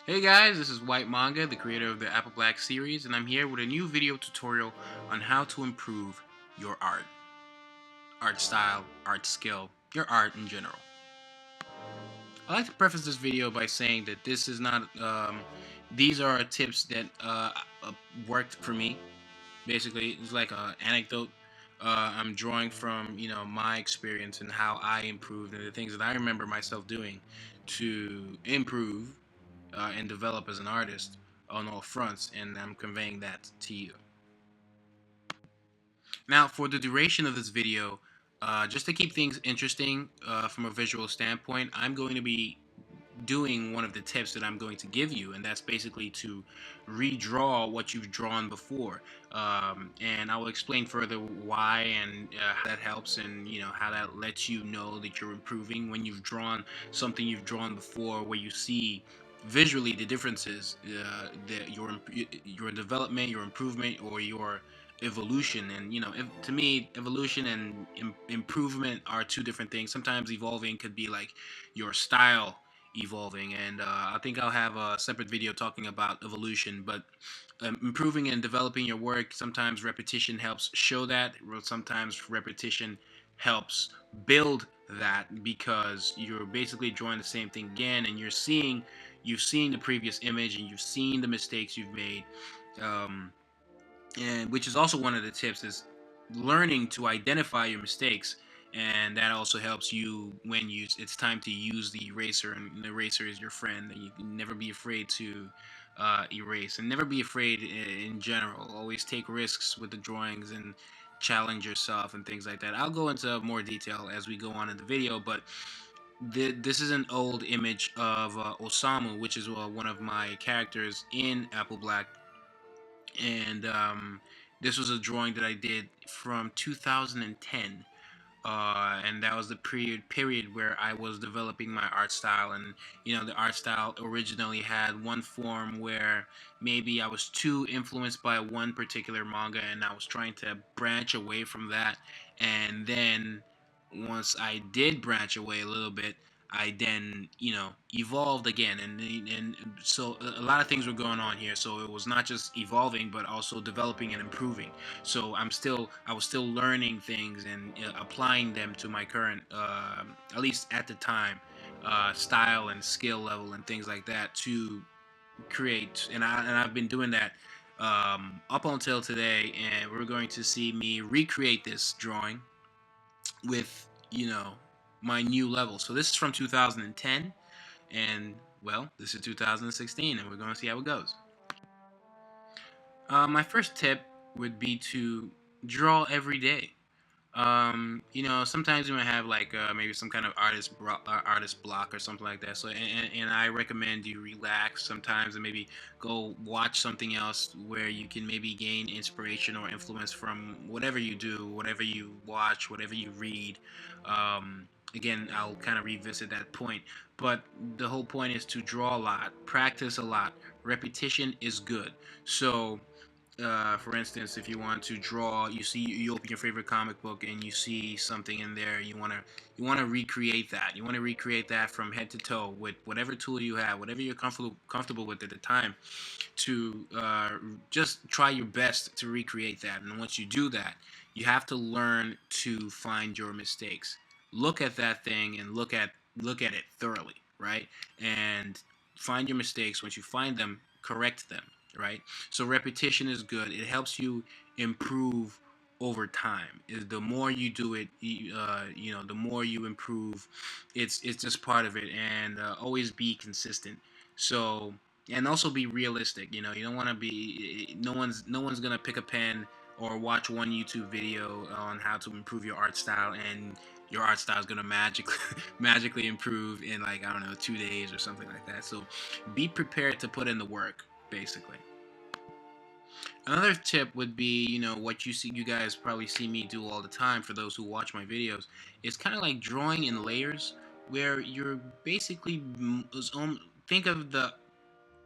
Hey guys, this is White Manga, the creator of the Apple Black series, and I'm here with a new video tutorial on how to improve your art style, art skill, your art in general. I'd like to preface this video by saying that this is not, these are tips that worked for me. Basically, it's like an anecdote. I'm drawing from, my experience and how I improved and the things that I remember myself doing to improve and develop as an artist on all fronts, and I'm conveying that to you. Now, for the duration of this video, just to keep things interesting from a visual standpoint, I'm going to be doing one of the tips that I'm going to give you, and that's basically to redraw what you've drawn before. And I will explain further why and how that helps, and how that lets you know that you're improving when you've drawn something you've drawn before, where you see visually the differences, that your development, your improvement, or your evolution. And to me, evolution and improvement are two different things. Sometimes evolving could be like your style evolving, and I think I'll have a separate video talking about evolution. But improving and developing your work, sometimes repetition helps show that, or sometimes repetition helps build that, because you're basically drawing the same thing again, and you've seen the previous image, and you've seen the mistakes you've made. um, and which is also one of the tips, is learning to identify your mistakes. And that also helps you when it's time to use the eraser, and the eraser is your friend, and you can never be afraid to erase, and never be afraid in general. Always take risks with the drawings and challenge yourself and things like that. I'll go into more detail as we go on in the video, but this is an old image of Osamu, which is one of my characters in Apple Black. And this was a drawing that I did from 2010. And that was the period where I was developing my art style. And the art style originally had one form where maybe I was too influenced by one particular manga, and I was trying to branch away from that. And then once I did branch away a little bit, I then evolved again, and so a lot of things were going on here. So it was not just evolving, but also developing and improving. So I was still learning things and applying them to my current, at least at the time, style and skill level and things like that, to create. And I've been doing that up until today, and we're going to see me recreate this drawing with my new level. So this is from 2010, and well, this is 2016, and we're going to see how it goes. My first tip would be to draw every day. Sometimes you might have like maybe some kind of artist block or something like that. So and I recommend you relax sometimes, and maybe go watch something else where you can maybe gain inspiration or influence from whatever you do, whatever you watch, whatever you read. Again, I'll kind of revisit that point, but the whole point is to draw a lot, practice a lot. Repetition is good. So for instance, if you want to draw, you open your favorite comic book and you see something in there, you want to recreate that. You want to recreate that from head to toe with whatever tool you have, whatever you're comfortable with at the time, to just try your best to recreate that. And once you do that, you have to learn to find your mistakes. Look at that thing and look at it thoroughly, right? And find your mistakes. Once you find them, correct them, right? So repetition is good. It helps you improve over time. The more you do it, the more you improve. It's just part of it, and always be consistent. So, and also be realistic. You don't want to be. No one's gonna pick a pen or watch one YouTube video on how to improve your art style, and your art style is gonna magically magically improve in, like, I don't know, 2 days or something like that. So be prepared to put in the work, basically. Another tip would be, what you guys probably see me do all the time, for those who watch my videos, is kind of like drawing in layers, where you're basically think of the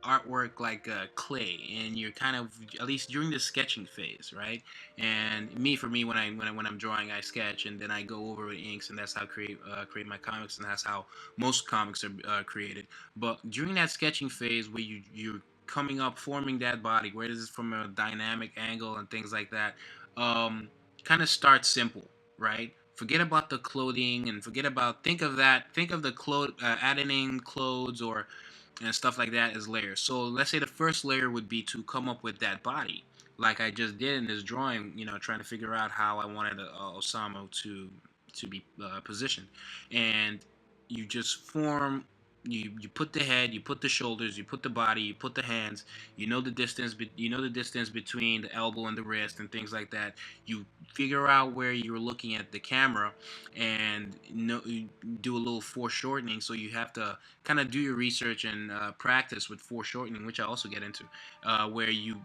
artwork like clay, and you're kind of, at least during the sketching phase, right? And for me, when I'm drawing, I sketch and then I go over with inks, and that's how I create my comics, and that's how most comics are created. But during that sketching phase, where you're coming up, forming that body, where this is from a dynamic angle and things like that, um, kind of start simple, right? Forget about the clothing, and think of the clothes, adding in clothes or and stuff like that as layers. So let's say the first layer would be to come up with that body, like I just did in this drawing. Trying to figure out how I wanted Osamu to be positioned, and you just form. You put the head, you put the shoulders, you put the body, you put the hands. You know the distance between the elbow and the wrist and things like that. You figure out where you're looking at the camera, and you do a little foreshortening. So you have to kind of do your research and practice with foreshortening, which I also get into, where you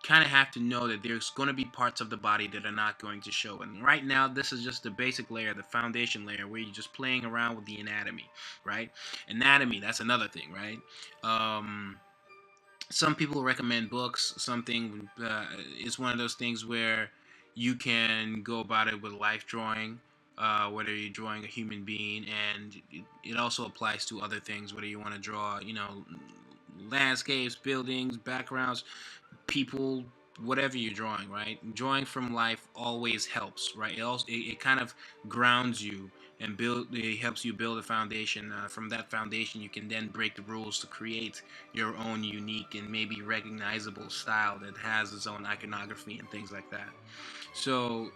kind of have to know that there's going to be parts of the body that are not going to show. And right now, this is just the basic layer, the foundation layer, where you're just playing around with the anatomy, right? Anatomy, that's another thing, right? Some people recommend books. Something It's one of those things where you can go about it with life drawing, whether you're drawing a human being, and it also applies to other things, whether you want to draw, landscapes, buildings, backgrounds, people, whatever you're drawing, right? Drawing from life always helps, right? It kind of grounds you and it helps you build a foundation. From that foundation, you can then break the rules to create your own unique and maybe recognizable style that has its own iconography and things like that. So,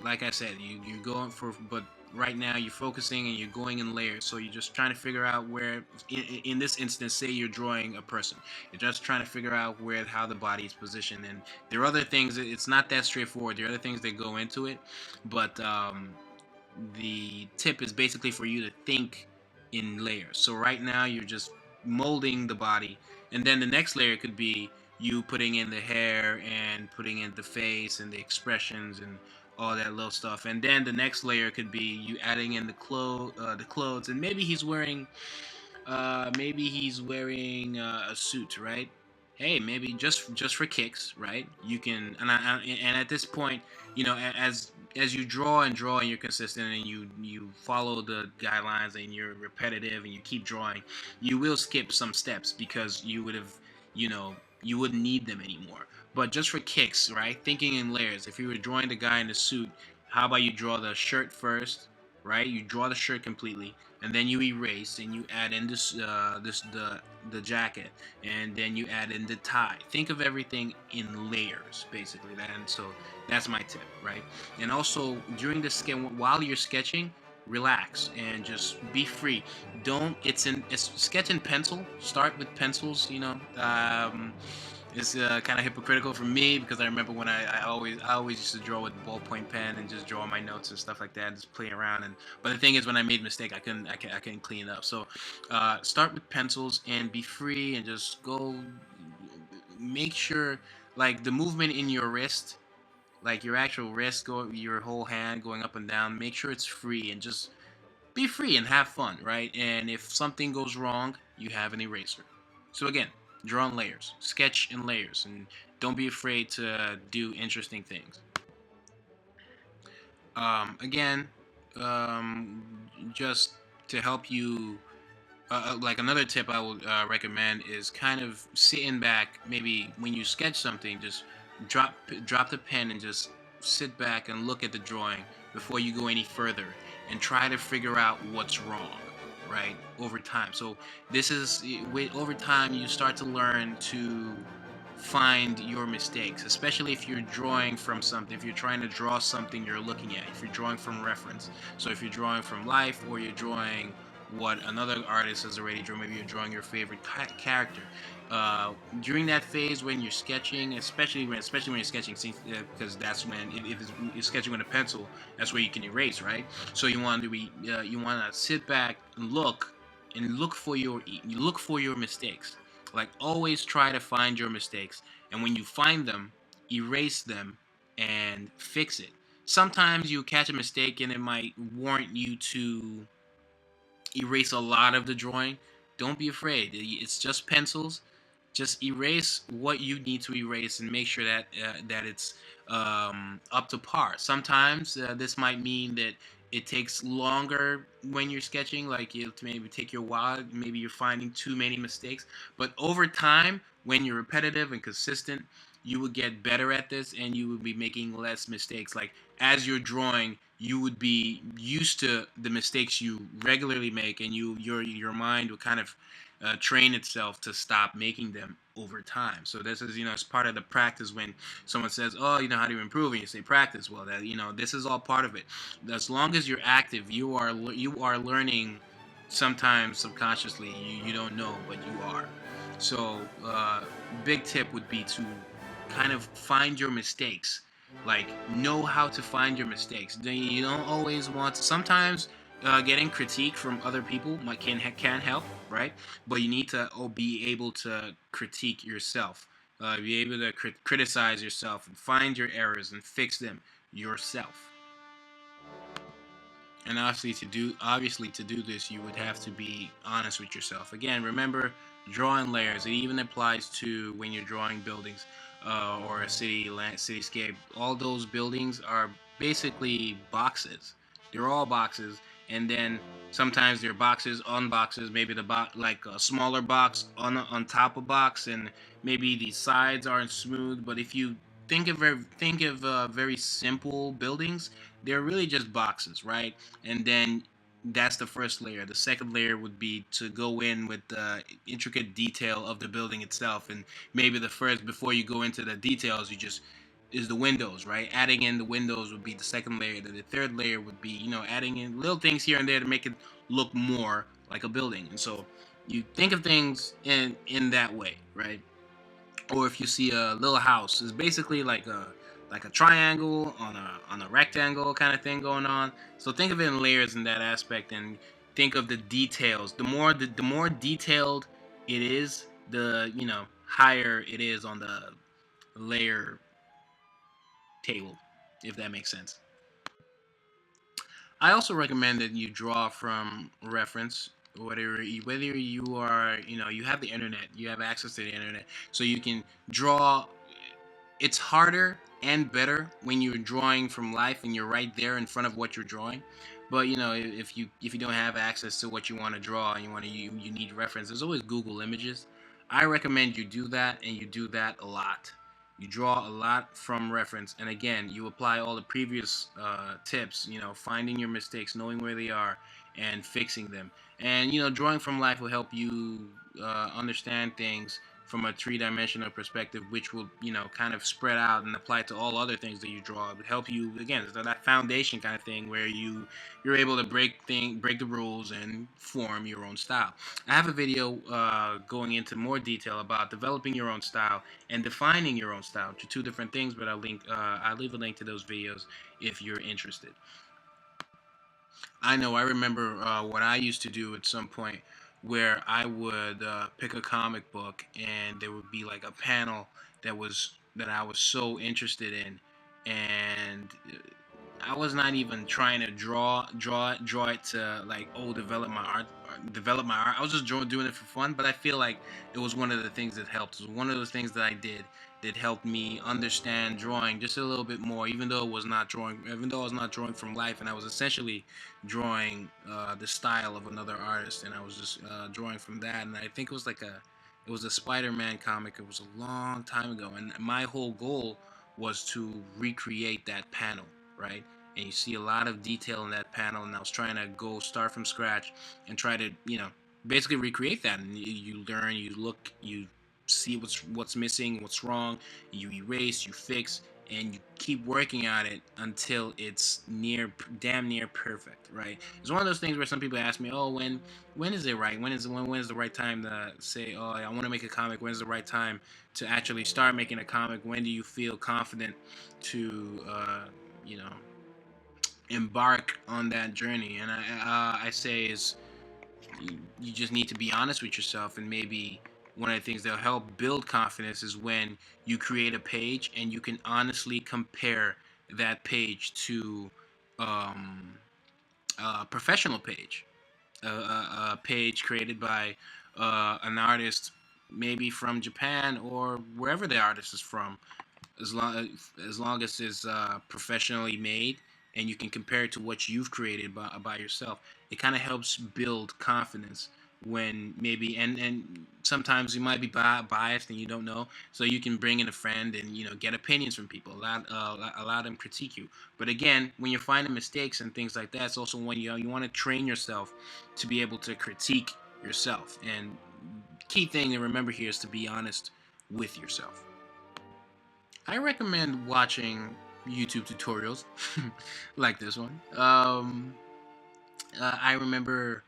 like I said, you're going for, but right now you're focusing and you're going in layers. So you're just trying to figure out where, in this instance, say you're drawing a person, you're just trying to figure out how the body is positioned. And there are other things. It's not that straightforward. There are other things that go into it, but the tip is basically for you to think in layers. So right now you're just molding the body, and then the next layer could be you putting in the hair and putting in the face and the expressions and all that little stuff. And then the next layer could be you adding in the clothes, and maybe he's wearing a suit, right? Hey, maybe just for kicks, right? You can, and at this point, as you draw and you're consistent and you follow the guidelines and you're repetitive and you keep drawing, you will skip some steps because you wouldn't need them anymore. But just for kicks, right? Thinking in layers. If you were drawing the guy in the suit, how about you draw the shirt first, right? You draw the shirt completely, and then you erase and you add in the jacket, and then you add in the tie. Think of everything in layers, basically. And so that's my tip, right? And also during the while you're sketching, relax and just be free. Don't it's sketch in pencil. Start with pencils. It's kind of hypocritical for me because I remember when I always used to draw with ballpoint pen and just draw my notes and stuff like that, and just play around. And but the thing is, when I made a mistake, I couldn't clean it up. So start with pencils and be free and just go. Make sure, like, the movement in your wrist, like your actual wrist, your whole hand going up and down. Make sure it's free and just be free and have fun, right? And if something goes wrong, you have an eraser. So again, draw in layers, sketch in layers, and don't be afraid to do interesting things. Again, just to help you, like another tip I would recommend is kind of sitting back. Maybe when you sketch something, just drop the pen and just sit back and look at the drawing before you go any further, and try to figure out what's wrong, right? Over time. So over time you start to learn to find your mistakes, especially if you're drawing from something, if you're trying to draw something you're looking at, if you're drawing from reference. So if you're drawing from life, or you're drawing what another artist has already drawn, maybe you're drawing your favorite character. During that phase when you're sketching, especially when you're sketching, because that's when, if you're sketching with a pencil, that's where you can erase, right? So you want to sit back and look for your mistakes. Like, always try to find your mistakes, and when you find them, erase them and fix it. Sometimes you catch a mistake and it might warrant you to erase a lot of the drawing. Don't be afraid. It's just pencils. just erase what you need to erase and make sure that that it's up to par. Sometimes this might mean that it takes longer when you're sketching, like it maybe take your while, maybe you're finding too many mistakes. But over time, when you're repetitive and consistent, you would get better at this and you would be making less mistakes. Like as you're drawing, you would be used to the mistakes you regularly make, and your mind would kind of train itself to stop making them over time. So this is, it's part of the practice. When someone says, "Oh, how do you improve?" and you say practice, well, that this is all part of it. As long as you're active, you are learning. Sometimes subconsciously, you don't know, but you are. So big tip would be to kind of find your mistakes, like know how to find your mistakes. You don't always want to, sometimes getting critique from other people can help, right? But you need to be able to critique yourself, be able to criticize yourself and find your errors and fix them yourself. And obviously to do this, you would have to be honest with yourself. Again, remember, drawing layers. It even applies to when you're drawing buildings or a cityscape. All those buildings are basically boxes. They're all boxes, and then sometimes they're boxes on boxes. Maybe the box, like a smaller box on top of box, and maybe the sides aren't smooth. But if you think of very simple buildings, they're really just boxes, right? And then that's the first layer. The second layer would be to go in with the intricate detail of the building itself. And maybe the first, before you go into the details, you just is the windows, right? Adding in the windows would be the second layer. Then the third layer would be, adding in little things here and there to make it look more like a building. And so you think of things in that way, right? Or if you see a little house, it's basically like a triangle on a rectangle kind of thing going on. So think of it in layers in that aspect, and think of the details. The more detailed it is, the higher it is on the layer table, if that makes sense. I also recommend that you draw from reference. Whether you are, you have the internet, you have access to the internet, so you can draw. It's harder and better when you're drawing from life and you're right there in front of what you're drawing. But if you don't have access to what you want to draw and you need reference, there's always Google Images. I recommend you do that, and you do that a lot. You draw a lot from reference, and again, you apply all the previous tips. Finding your mistakes, knowing where they are, and fixing them. And drawing from life will help you understand things from a three-dimensional perspective, which will kind of spread out and apply to all other things that you draw. It will help you, again, it's that foundation kind of thing where you're able to break the rules and form your own style. I have a video going into more detail about developing your own style and defining your own style, which are two different things, but I'll leave a link to those videos if you're interested. I remember what I used to do at some point, where I would pick a comic book and there would be like a panel that I was so interested in, and I was not even trying to draw it to, like, oh, develop my art. I was just doing it for fun. But I feel like it was one of the things that helped. It was one of those things that I did that helped me understand drawing just a little bit more, even though I was not drawing from life, and I was essentially drawing the style of another artist, and I was just drawing from that. And I think it was a Spider-Man comic. It was a long time ago, and my whole goal was to recreate that panel, right? And you see a lot of detail in that panel, and I was trying to go start from scratch and try to, basically recreate that. And you learn, you look, you see what's missing, what's wrong, you erase, you fix, and you keep working on it until it's damn near perfect, right? It's one of those things where some people ask me, "Oh, when is it right? When is the right time to say, oh, I want to make a comic? When is the right time to actually start making a comic? When do you feel confident to, you know, embark on that journey?" And I say is, you just need to be honest with yourself. And maybe one of the things that'll help build confidence is when you create a page and you can honestly compare that page to um, a professional page, a page created by an artist maybe from Japan or wherever the artist is from, as long as it's professionally made and you can compare it to what you've created by yourself. It kind of helps build confidence when maybe, and sometimes you might be biased and you don't know, so you can bring in a friend and get opinions from people, allow them critique you. But again, when you're finding mistakes and things like that, it's also when you want to train yourself to be able to critique yourself. And key thing to remember here is to be honest with yourself. I recommend watching YouTube tutorials like this one. I remember,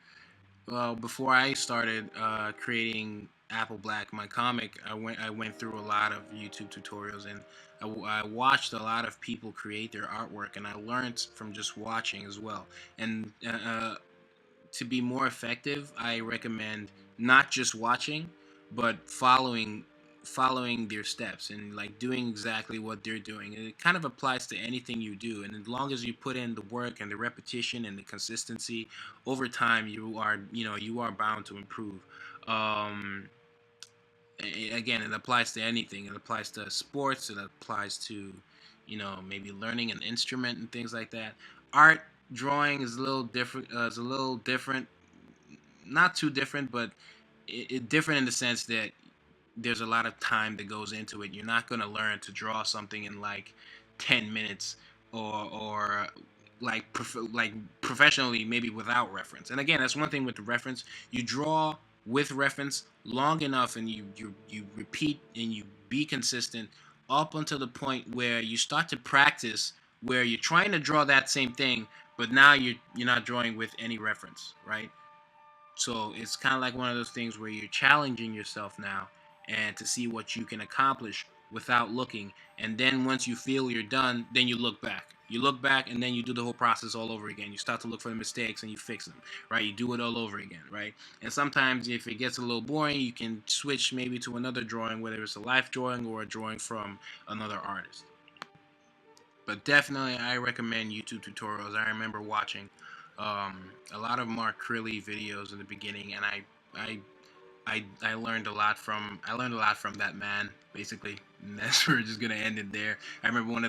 well, before I started creating Apple Black, my comic, I went through a lot of YouTube tutorials, and I watched a lot of people create their artwork, and I learned from just watching as well. And to be more effective, I recommend not just watching, but following their steps and like doing exactly what they're doing. And it kind of applies to anything you do. And as long as you put in the work and the repetition and the consistency over time, you are bound to improve. Um, Again, it applies to anything. It applies to sports. It applies to, maybe learning an instrument and things like that. Art, drawing is a little different. Is a little different, not too different, but different in the sense that there's a lot of time that goes into it. You're not gonna learn to draw something in like 10 minutes, or like professionally, maybe without reference. And again, that's one thing with the reference. You draw with reference long enough, and you repeat and you be consistent up until the point where you start to practice, where you're trying to draw that same thing, but now you're not drawing with any reference, right? So it's kind of like one of those things where you're challenging yourself now, and to see what you can accomplish without looking. And then once you feel you're done, then you look back. You look back, and then you do the whole process all over again. You start to look for the mistakes and you fix them, right? You do it all over again, right? And sometimes if it gets a little boring, you can switch maybe to another drawing, whether it's a life drawing or a drawing from another artist. But definitely, I recommend YouTube tutorials. I remember watching a lot of Mark Crilly videos in the beginning, and I I learned a lot from that man, basically. And that's we're just gonna end it there. I remember one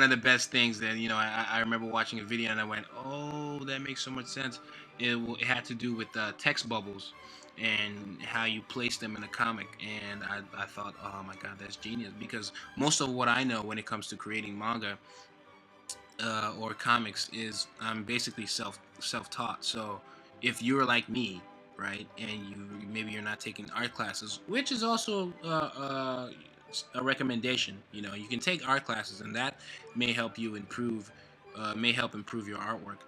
of the best things that I remember watching a video and I went, oh, that makes so much sense. It had to do with text bubbles and how you place them in a comic, and I thought, oh my god, that's genius, because most of what I know when it comes to creating manga or comics is I'm basically self-taught. So if you're like me, right, and maybe you're not taking art classes, which is also a recommendation. You can take art classes, and that may help you improve, may help improve your artwork.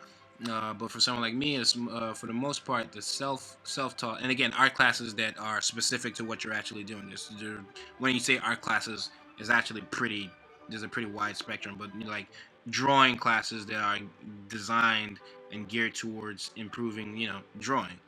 But for someone like me, it's for the most part the self-taught. And again, art classes that are specific to what you're actually doing. When you say art classes, is actually pretty. There's a pretty wide spectrum, but like drawing classes that are designed and geared towards improving, drawing.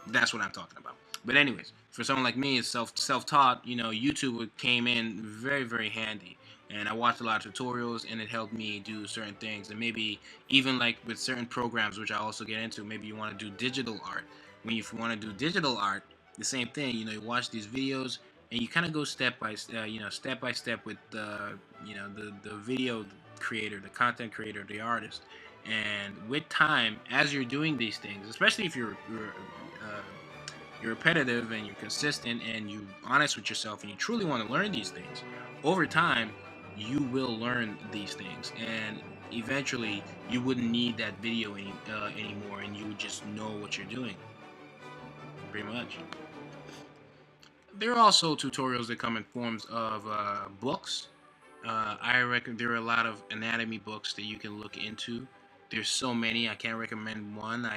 That's what I'm talking about. But anyways, for someone like me, it's self-taught. YouTube came in very very handy, and I watched a lot of tutorials, and it helped me do certain things. And maybe even like with certain programs, which I also get into, maybe you want to do digital art. When you want to do digital art, the same thing. You watch these videos, and you kind of go step by step with the video creator, the content creator, the artist. And with time, as you're doing these things, especially if you're repetitive and you're consistent and you're honest with yourself and you truly want to learn these things, over time you will learn these things, and eventually you wouldn't need that video anymore, and you would just know what you're doing, pretty much. There are also tutorials that come in forms of books. I reckon there are a lot of anatomy books that you can look into. There's so many. I can't recommend one.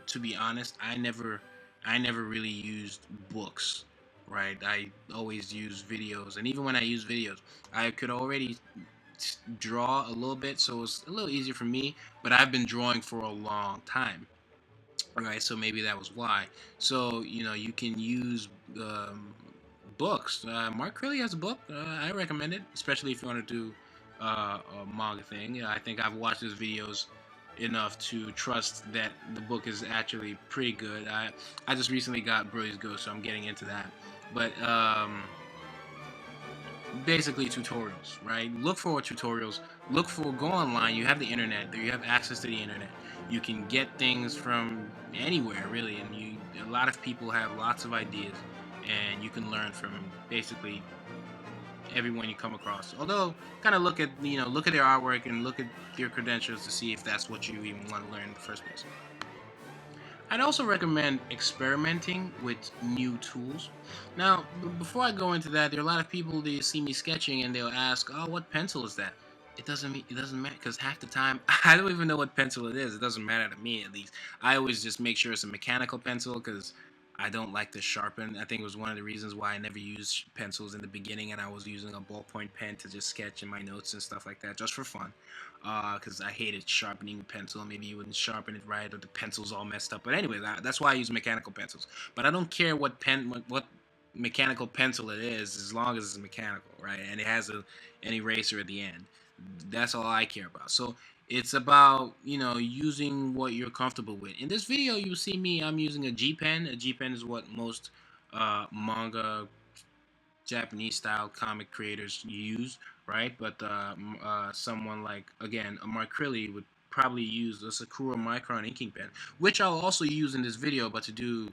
To be honest, I never really used books. Right. I always use videos, and even when I use videos, I could already draw a little bit, so it's a little easier for me. But I've been drawing for a long time. Right, so maybe that was why. So you can use books. Mark Curley has a book. I recommend it, especially if you want to do a manga thing. I think I've watched his videos enough to trust that the book is actually pretty good. I just recently got Broly's Ghost, so I'm getting into that. But basically tutorials, right? Look for tutorials. Go online. You have the internet. There, you have access to the internet. You can get things from anywhere, really, and a lot of people have lots of ideas, and you can learn from basically everyone you come across. Although, kind of look at their artwork and look at their credentials to see if that's what you even want to learn in the first place. I'd also recommend experimenting with new tools. Now, before I go into that, there are a lot of people they see me sketching and they'll ask, "Oh, what pencil is that?" It doesn't matter because half the time I don't even know what pencil it is. It doesn't matter to me at least. I always just make sure it's a mechanical pencil because I don't like to sharpen. I think it was one of the reasons why I never used pencils in the beginning, and I was using a ballpoint pen to just sketch in my notes and stuff like that, just for fun. Because I hated sharpening a pencil. Maybe you wouldn't sharpen it right, or the pencil's all messed up. But anyway, that's why I use mechanical pencils. But I don't care what mechanical pencil it is, as long as it's mechanical, right? And it has an eraser at the end. That's all I care about. So it's about using what you're comfortable with. In this video, you see me. I'm using a G pen. A G pen is what most manga Japanese style comic creators use, right? But someone like, again, a Mark Crilly would probably use a Sakura Micron inking pen, which I'll also use in this video, but to do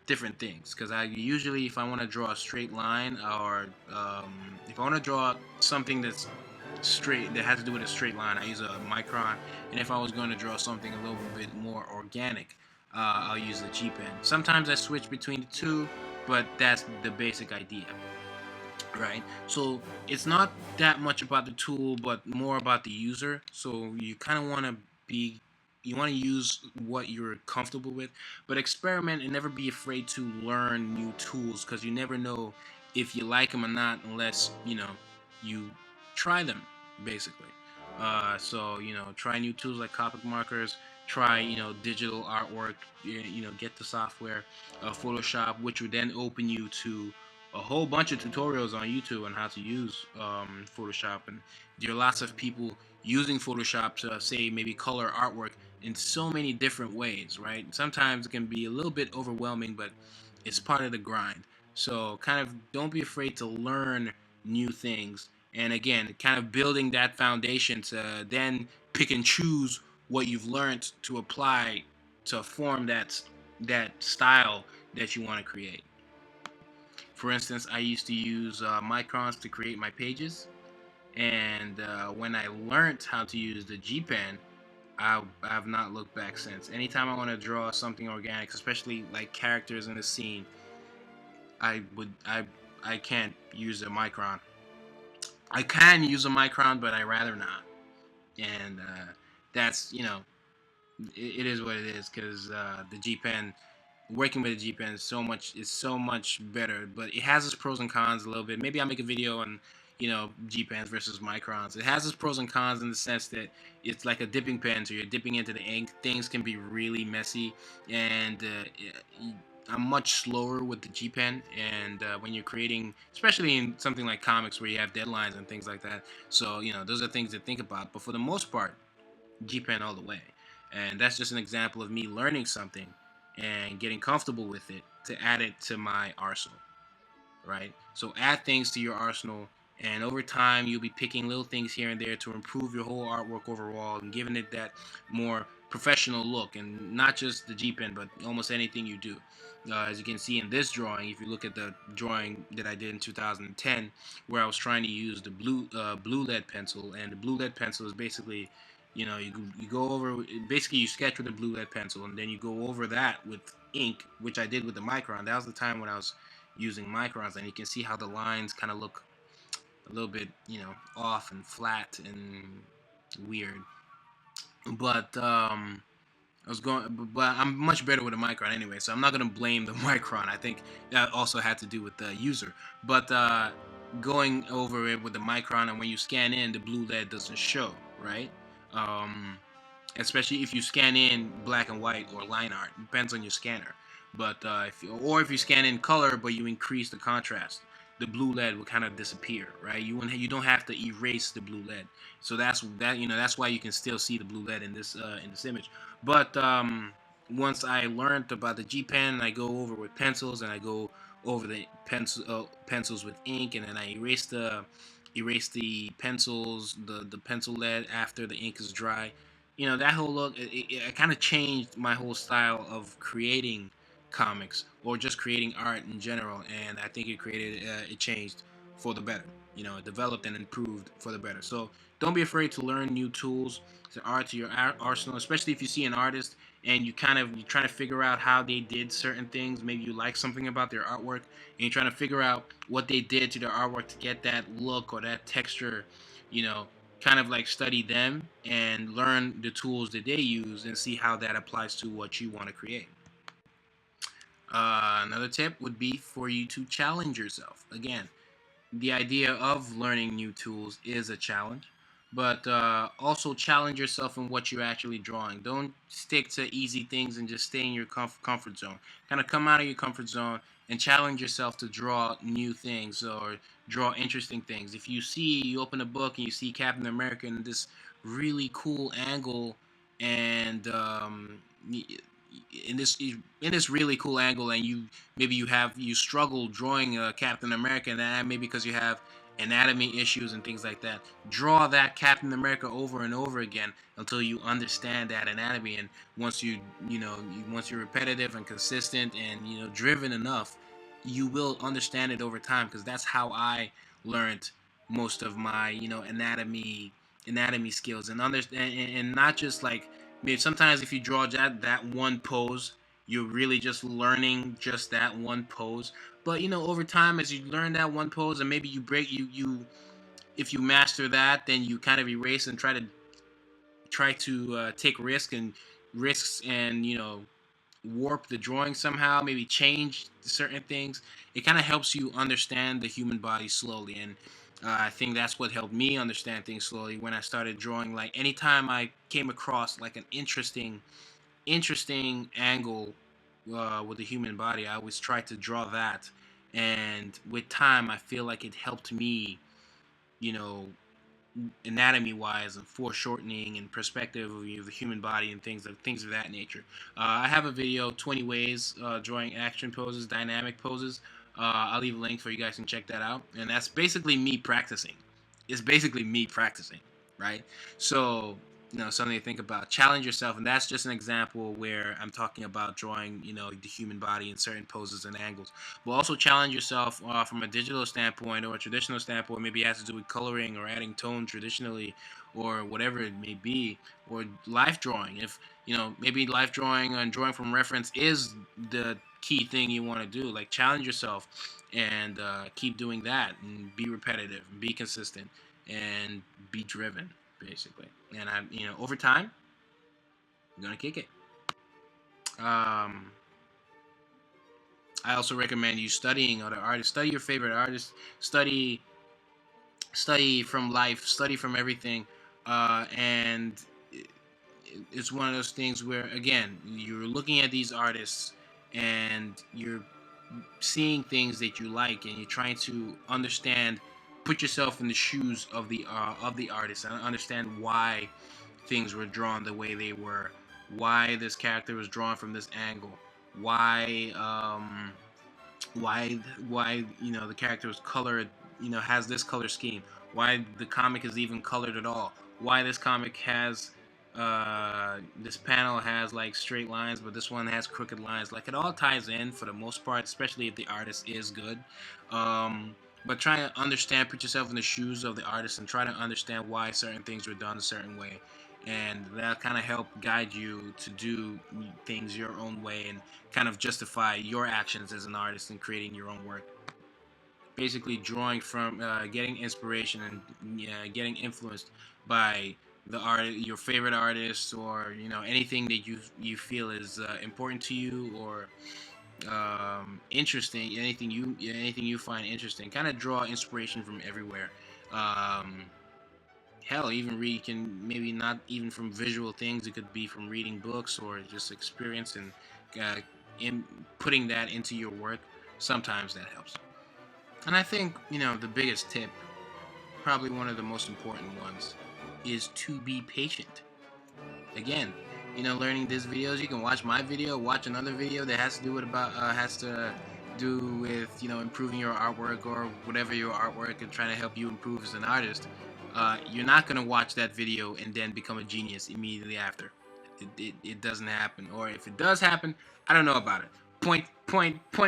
different things. Because I usually, if I want to draw a straight line, or if I want to draw something that's straight, that has to do with a straight line, I use a Micron. And if I was going to draw something a little bit more organic, I'll use the G pen. Sometimes I switch between the two, but that's the basic idea, right? So it's not that much about the tool, but more about the user. So you kind of want to be you want to use what you're comfortable with, but experiment and never be afraid to learn new tools, because you never know if you like them or not unless you try them, basically. So try new tools like Copic markers. Try digital artwork. Get the software, Photoshop, which would then open you to a whole bunch of tutorials on YouTube on how to use Photoshop. And there are lots of people using Photoshop to say maybe color artwork in so many different ways, right? Sometimes it can be a little bit overwhelming, but it's part of the grind. So kind of don't be afraid to learn new things. And again, kind of building that foundation to then pick and choose what you've learned to apply to form that style that you want to create. For instance, I used to use microns to create my pages, and when I learned how to use the G pen, I've not looked back since. Anytime I want to draw something organic, especially like characters in the scene, I would I can't use a micron. I can use a micron, but I rather not. And that's it is what it is, because the G pen, working with a G pen is so much better, but it has its pros and cons a little bit. Maybe I'll make a video on G pens versus microns. It has its pros and cons in the sense that it's like a dipping pen, so you're dipping into the ink. Things can be really messy, and I'm much slower with the G pen. And when you're creating, especially in something like comics where you have deadlines and things like that, so those are things to think about. But for the most part, G pen all the way. And that's just an example of me learning something and getting comfortable with it to add it to my arsenal, right? So add things to your arsenal, and over time you'll be picking little things here and there to improve your whole artwork overall and giving it that more professional look. And not just the G pen, but almost anything you do. As you can see in this drawing, if you look at the drawing that I did in 2010, where I was trying to use the blue lead pencil, and the blue lead pencil is basically, you go over, basically you sketch with a blue lead pencil, and then you go over that with ink, which I did with the micron. That was the time when I was using microns, and you can see how the lines kind of look a little bit, off and flat and weird. But but I'm much better with a micron anyway, so I'm not gonna blame the micron. I think that also had to do with the user. But going over it with the micron, and when you scan in, the blue lead doesn't show, right? Um, Especially if you scan in black and white or line art, depends on your scanner. But if you scan in color, but you increase the contrast, the blue lead will kind of disappear, right? You don't have to erase the blue lead. So that's why you can still see the blue lead in this image. But once I learned about the G pen, I go over with pencils, and I go over the pencils with ink, and then I erase the pencils, the pencil lead after the ink is dry. That whole look, it kind of changed my whole style of creating comics, or just creating art in general. And I think it changed for the better. It developed and improved for the better. So don't be afraid to learn new tools to add to your arsenal, especially if you see an artist and you're trying to figure out how they did certain things. Maybe you like something about their artwork, and you're trying to figure out what they did to their artwork to get that look or that texture. you know Kind of like study them and learn the tools that they use, and see how that applies to what you want to create. Another tip would be for you to challenge yourself. Again, the idea of learning new tools is a challenge, but also challenge yourself in what you're actually drawing. Don't stick to easy things and just stay in your comfort zone. Kind of come out of your comfort zone and challenge yourself to draw new things, or draw interesting things. If you open a book and you see Captain America in this really cool angle, and in this really cool angle, and you struggle drawing Captain America, and that maybe because you have anatomy issues and things like that. Draw that Captain America over and over again until you understand that anatomy. And once you're repetitive and consistent and driven enough, you will understand it over time, because that's how I learned most of my anatomy skills. And not just like, maybe sometimes if you draw that one pose, you're really just learning just that one pose. But over time, as you learn that one pose, and maybe you break you if you master that, then you kind of erase and try to take risks, and warp the drawing somehow, maybe change certain things. It kind of helps you understand the human body slowly. And I think that's what helped me understand things slowly when I started drawing. Like, anytime I came across like an interesting angle with the human body, I always try to draw that. And with time, I feel like it helped me, you know, anatomy wise, and foreshortening, and perspective of the human body, and things of that nature. I have a video, 20 ways drawing action poses, dynamic poses. I'll leave a link for you guys can check that out. And that's basically me practicing. It's basically me practicing, right? So, something to think about. Challenge yourself, and that's just an example where I'm talking about drawing, the human body in certain poses and angles. But also challenge yourself from a digital standpoint or a traditional standpoint. Maybe it has to do with coloring or adding tone traditionally, or whatever it may be, or life drawing. If maybe life drawing and drawing from reference is the key thing you want to do, like, challenge yourself and keep doing that, and be repetitive, and be consistent, and be driven, basically. And over time, you're gonna kick it. I also recommend you studying other artists. Study your favorite artists. Study from life. Study from everything. And it's one of those things where, again, you're looking at these artists and you're seeing things that you like, and you're trying to put yourself in the shoes of the artist, and understand why things were drawn the way they were, why this character was drawn from this angle, why the character was colored, has this color scheme, why the comic is even colored at all, why this comic has this panel has like straight lines, but this one has crooked lines. Like, it all ties in for the most part, especially if the artist is good. But try to understand, put yourself in the shoes of the artist, and try to understand why certain things were done a certain way, and that kind of help guide you to do things your own way, and kind of justify your actions as an artist in creating your own work. Basically, drawing from getting inspiration, and getting influenced by your favorite artist, or anything that you feel is important to you, or interesting, anything you find interesting. Kind of draw inspiration from everywhere. um, Hell, even read, can maybe not even from visual things, it could be from reading books, or just experience, and uh, in putting that into your work. Sometimes that helps. And I think, the biggest tip, probably one of the most important ones, is to be patient. Again, learning these videos, you can watch my video, watch another video that has to do with improving your artwork or whatever your artwork and trying to help you improve as an artist. You're not gonna watch that video and then become a genius immediately after. It doesn't happen, or if it does happen, I don't know about it. Point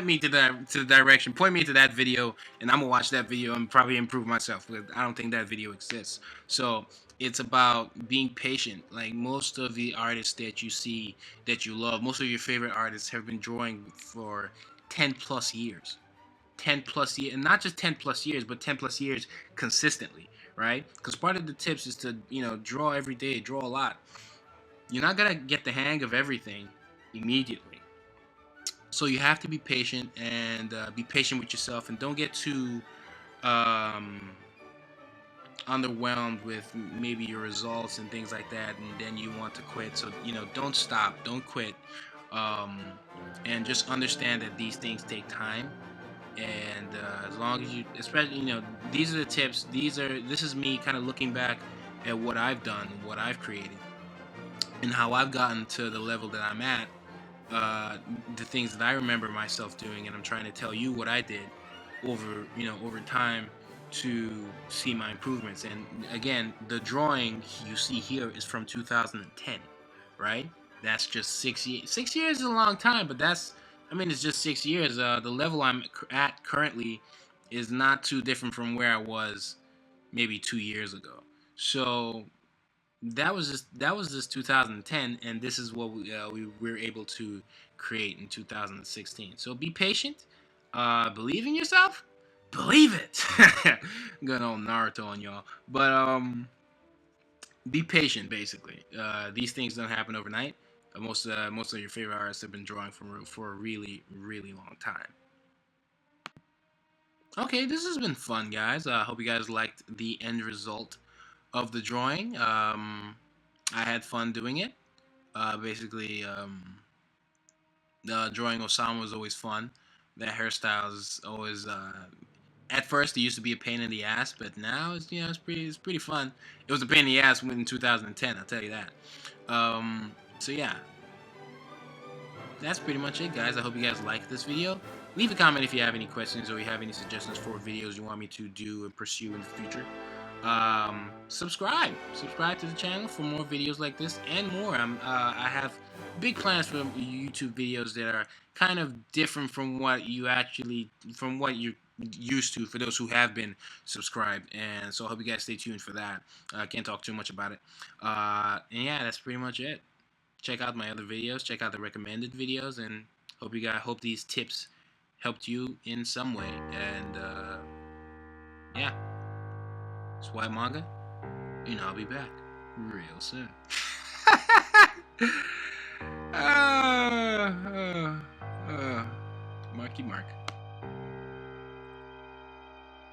me to the direction. Point me to that video, and I'm gonna watch that video and probably improve myself. But I don't think that video exists. So it's about being patient. Like most of the artists that you see that you love, most of your favorite artists have been drawing for 10 plus years. 10 plus years, and not just 10 plus years, but 10 plus years consistently, right? Because part of the tips is to, draw every day, draw a lot. You're not gonna get the hang of everything immediately. So you have to be patient and be patient with yourself, and don't get too um, underwhelmed with maybe your results and things like that, and then you want to quit. So don't stop, don't quit, um, and just understand that these things take time. And as long as you, especially, these are the tips. This is me kind of looking back at what I've done, what I've created, and how I've gotten to the level that I'm at. uh, the things that I remember myself doing, and I'm trying to tell you what I did over time to see my improvements. And again, the drawing you see here is from 2010, right? That's just 6 years. 6 years is a long time, but it's just 6 years. The level I'm at currently is not too different from where I was maybe 2 years ago. So that was just 2010, and this is what we were able to create in 2016. So be patient, believe in yourself, believe it. Good old Naruto on y'all, but be patient. Basically, these things don't happen overnight. Most of your favorite artists have been drawing for a really really long time. Okay, this has been fun, guys. I hope you guys liked the end result of the drawing. I had fun doing it. Basically, drawing Osama was always fun. That hairstyle is always. At first, it used to be a pain in the ass, but now it's pretty fun. It was a pain in the ass in 2010. I'll tell you that. So yeah, that's pretty much it, guys. I hope you guys liked this video. Leave a comment if you have any questions or you have any suggestions for videos you want me to do and pursue in the future. Subscribe to the channel for more videos like this and more. I have big plans for YouTube videos that are kind of different from what you're used to, for those who have been subscribed. And so I hope you guys stay tuned for that. I can't talk too much about it. And yeah, that's pretty much it. Check out my other videos, check out the recommended videos, and hope these tips helped you in some way. And yeah, it's White Manga, and I'll be back real soon. uh, uh, Marky Mark.